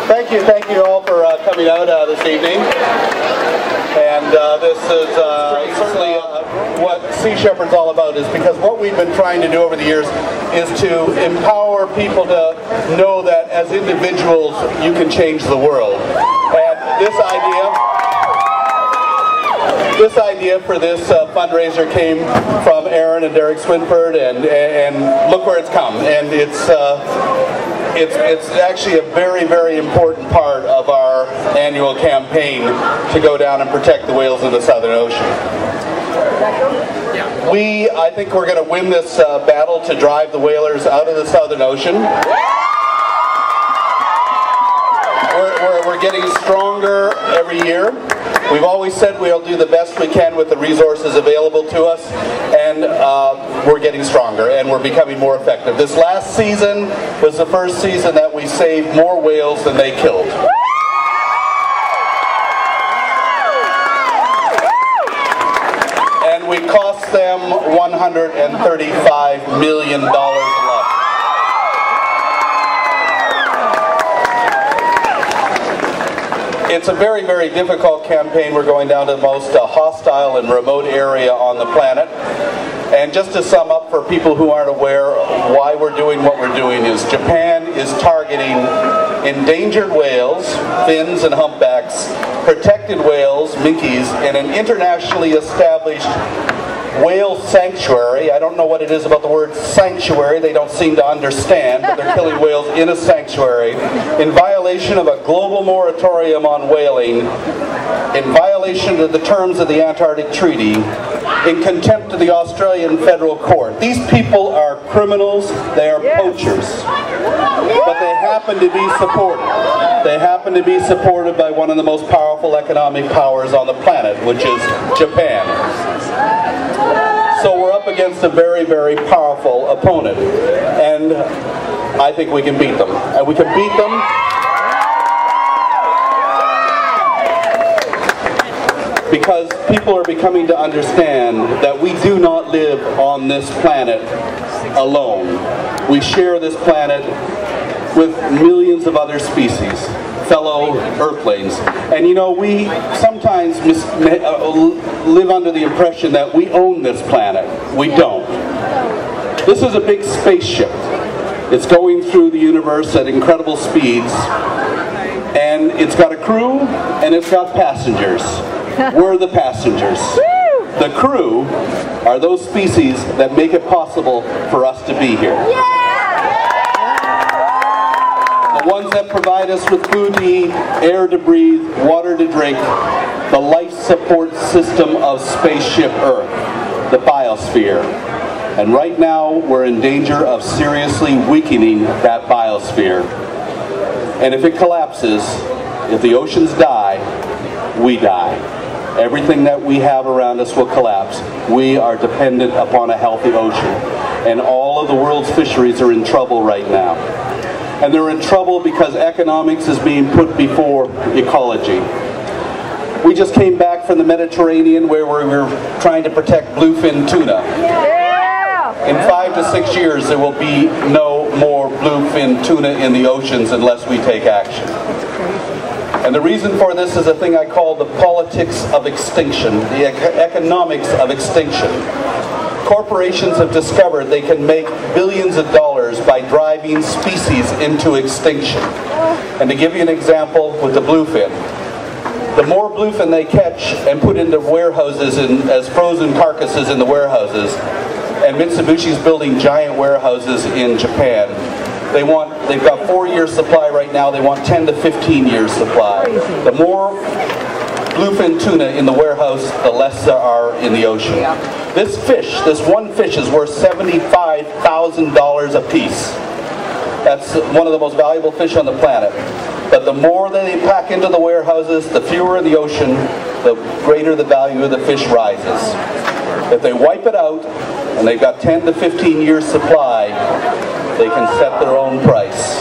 Thank you all for coming out this evening. And this is certainly what Sea Shepherd's all about, is because what we've been trying to do over the years is to empower people to know that as individuals you can change the world. And this idea for this fundraiser came from Aaron and Derek Swinford, and look where it's come. And it's actually a very, very important part of our annual campaign to go down and protect the whales in the Southern Ocean. I think we're going to win this battle to drive the whalers out of the Southern Ocean. We're getting stronger every year. We've always said we'll do the best we can with the resources available to us, and we're getting stronger and we're becoming more effective. This last season was the first season that we saved more whales than they killed. And we cost them $135 million a lot. It's a very, very difficult campaign. We're going down to the most hostile and remote area on the planet. And just to sum up for people who aren't aware why we're doing what we're doing, is Japan is targeting endangered whales, fins and humpbacks, protected whales, minkies, in an internationally established whale sanctuary. I don't know what it is about the word sanctuary. They don't seem to understand, but they're killing whales in a sanctuary in violation of a global moratorium on whaling, in violation of the terms of the Antarctic Treaty, in contempt of the Australian Federal Court. These people are criminals. They are poachers. But they happen to be supported. They happen to be supported by one of the most powerful economic powers on the planet, which is Japan. So we're up against a very, very powerful opponent, and I think we can beat them. And we can beat them because people are becoming to understand that we do not live on this planet alone. We share this planet with millions of other species, fellow Earthlings. And you know, we sometimes live under the impression that we own this planet. We don't. This is a big spaceship. It's going through the universe at incredible speeds, and it's got a crew and it's got passengers. We're the passengers. The crew are those species that make it possible for us to be here. The ones that provide us with food to eat, air to breathe, water to drink, the life support system of spaceship Earth, the biosphere. And right now we're in danger of seriously weakening that biosphere. And if it collapses, if the oceans die, we die. Everything that we have around us will collapse. We are dependent upon a healthy ocean. And all of the world's fisheries are in trouble right now. And they're in trouble because economics is being put before ecology. We just came back from the Mediterranean where we were trying to protect bluefin tuna. In 5 to 6 years there will be no more bluefin tuna in the oceans unless we take action. And the reason for this is a thing I call the politics of extinction, the economics of extinction. Corporations have discovered they can make billions of dollars by driving species into extinction. And to give you an example with the bluefin, the more bluefin they catch and put into warehouses as frozen carcasses in the warehouses, and Mitsubishi's building giant warehouses in Japan, they've got 4 years supply right now, they want 10 to 15 years supply. The more bluefin tuna in the warehouse, the less there are in the ocean. This one fish is worth $75,000 a piece. That's one of the most valuable fish on the planet. But the more they pack into the warehouses, the fewer in the ocean, the greater the value of the fish rises. If they wipe it out, and they've got 10 to 15 years supply, they can set their own price.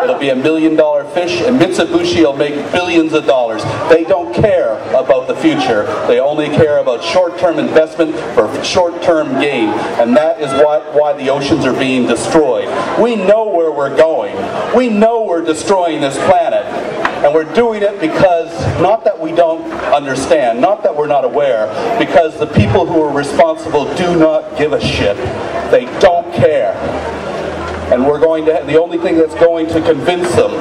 It'll be $1 million fish, and Mitsubishi will make billions of dollars. They don't care about the future. They only care about short-term investment for short-term gain, and that is why the oceans are being destroyed. We know where we're going. We know we're destroying this planet, and we're doing it because, not that we don't understand, not that we're not aware, because the people who are responsible do not give a shit. They don't care. And we're going to, the only thing that's going to convince them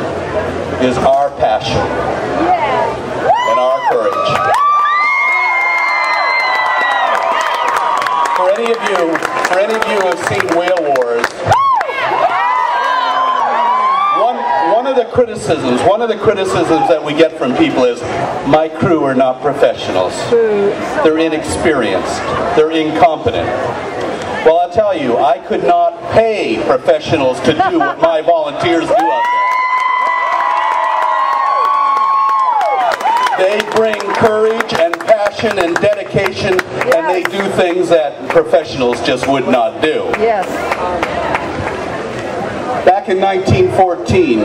is our passion and our courage. For any of you who have seen Whale Wars, one of the criticisms that we get from people is, my crew are not professionals. They're inexperienced. They're incompetent. Well, I'll tell you, I could not pay professionals to do what my volunteers do out there. They bring courage and passion and dedication, and they do things that professionals just would not do. Yes. Back in 1914,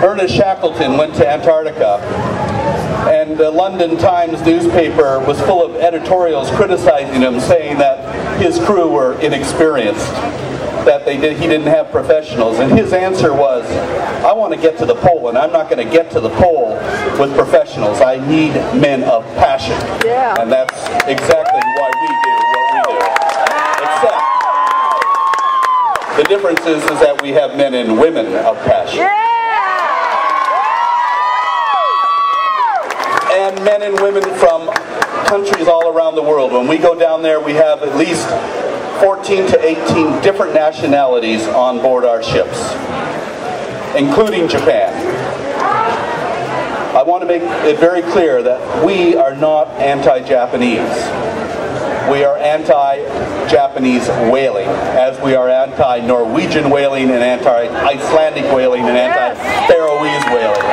Ernest Shackleton went to Antarctica, and the London Times newspaper was full of editorials criticizing him, saying that his crew were inexperienced, that he didn't have professionals. And his answer was, I want to get to the pole, and I'm not going to get to the pole with professionals. I need men of passion. Yeah. And that's exactly why we do what we do. Except, the difference is that we have men and women of passion. And men and women from countries all around the world. When we go down there, we have at least 14 to 18 different nationalities on board our ships, including Japan. I want to make it very clear that we are not anti-Japanese. We are anti-Japanese whaling, as we are anti-Norwegian whaling and anti-Icelandic whaling and anti-Faroese whaling.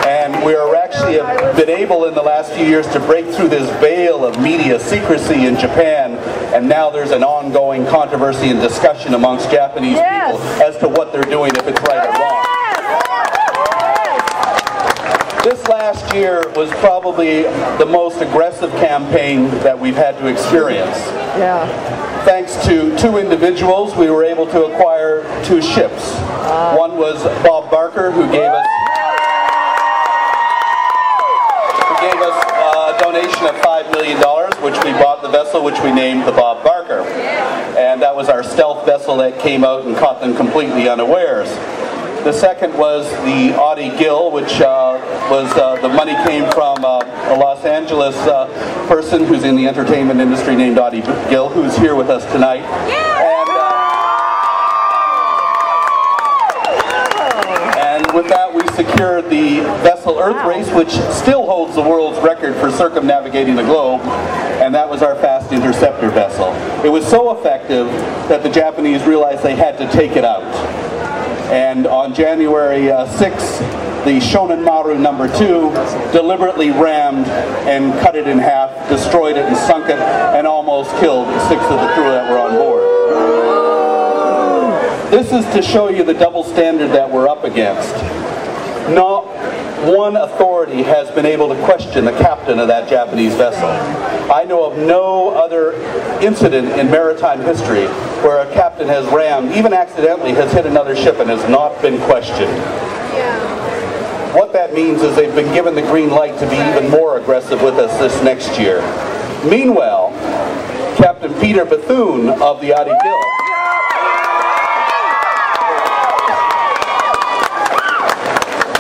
And we are actually have been able in the last few years to break through this veil of media secrecy in Japan, and now there's an ongoing controversy and discussion amongst Japanese people as to what they're doing, if it's right or wrong. This last year was probably the most aggressive campaign that we've had to experience. Thanks to two individuals, we were able to acquire two ships. One was Bob Barker, who gave us a donation of $5 million, which we bought the vessel, which we named the Bob Barker. And that was our stealth vessel that came out and caught them completely unawares. The second was the Audie Gill, which the money came from a Los Angeles person who's in the entertainment industry named Audie Gill, who's here with us tonight. And with that, we secured the vessel Earth Race, which still holds the world's record for circumnavigating the globe, and that was our fast interceptor vessel. It was so effective that the Japanese realized they had to take it out. And on January 6th, the Shonan Maru No. 2 deliberately rammed and cut it in half, destroyed it and sunk it, and almost killed 6 of the crew that were on board. This is to show you the double standard that we're up against. Not one authority has been able to question the captain of that Japanese vessel. I know of no other incident in maritime history where a captain has rammed, even accidentally, has hit another ship and has not been questioned. What that means is they've been given the green light to be even more aggressive with us this next year. Meanwhile, Captain Peter Bethune of the Audie Gill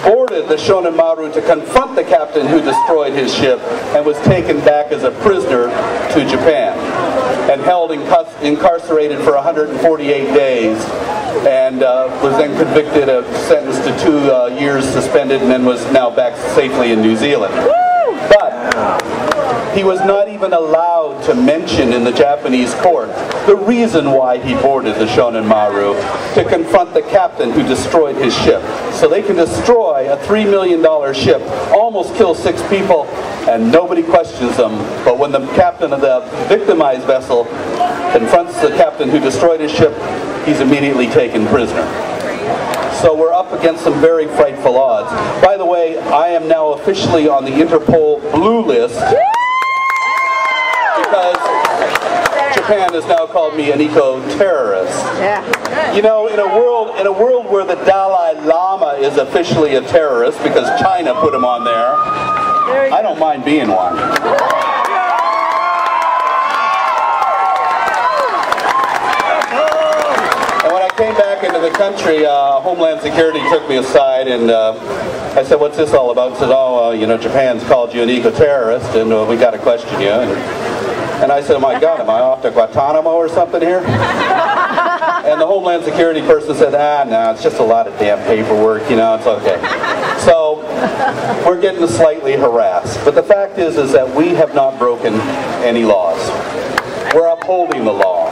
boarded the Shonan Maru to confront the captain who destroyed his ship and was taken back as a prisoner to Japan and held incarcerated for 148 days and was then convicted of, sentenced to 2 years suspended, and then was now back safely in New Zealand. But he was not even allowed to mention in the Japanese court the reason why he boarded the Shonan Maru, to confront the captain who destroyed his ship. So they can destroy a $3 million ship, almost kill 6 people, and nobody questions them. But when the captain of the victimized vessel confronts the captain who destroyed his ship. He's immediately taken prisoner. So we're up against some very frightful odds. By the way, I am now officially on the Interpol blue list because Japan has now called me an eco-terrorist. Yeah. You know, in a world where the Dalai Lama is officially a terrorist because China put him on there, I don't mind being one. And when I came back into the country, Homeland Security took me aside and I said, "What's this all about?" He said, "Oh, you know, Japan's called you an eco-terrorist and we got to question you." And I said, "Oh my God, am I off to Guantanamo or something here?" And the Homeland Security person said, "No, it's just a lot of damn paperwork, you know, it's okay." So we're getting slightly harassed. But the fact is that we have not broken any laws. We're upholding the law.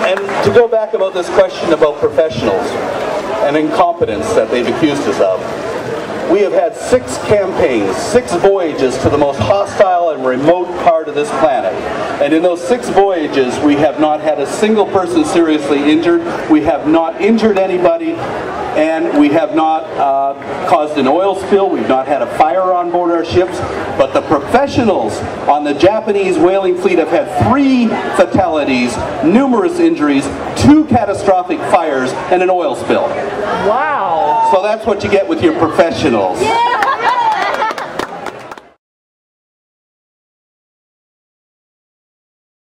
And to go back about this question about professionals and incompetence that they've accused us of, we have had 6 campaigns, 6 voyages to the most hostile and remote part of this planet. And in those 6 voyages, we have not had a single person seriously injured. We have not injured anybody. And we have not caused an oil spill. We've not had a fire on board our ships. But the professionals on the Japanese whaling fleet have had 3 fatalities, numerous injuries, 2 catastrophic fires, and an oil spill. Wow. So that's what you get with your professionals. Yeah.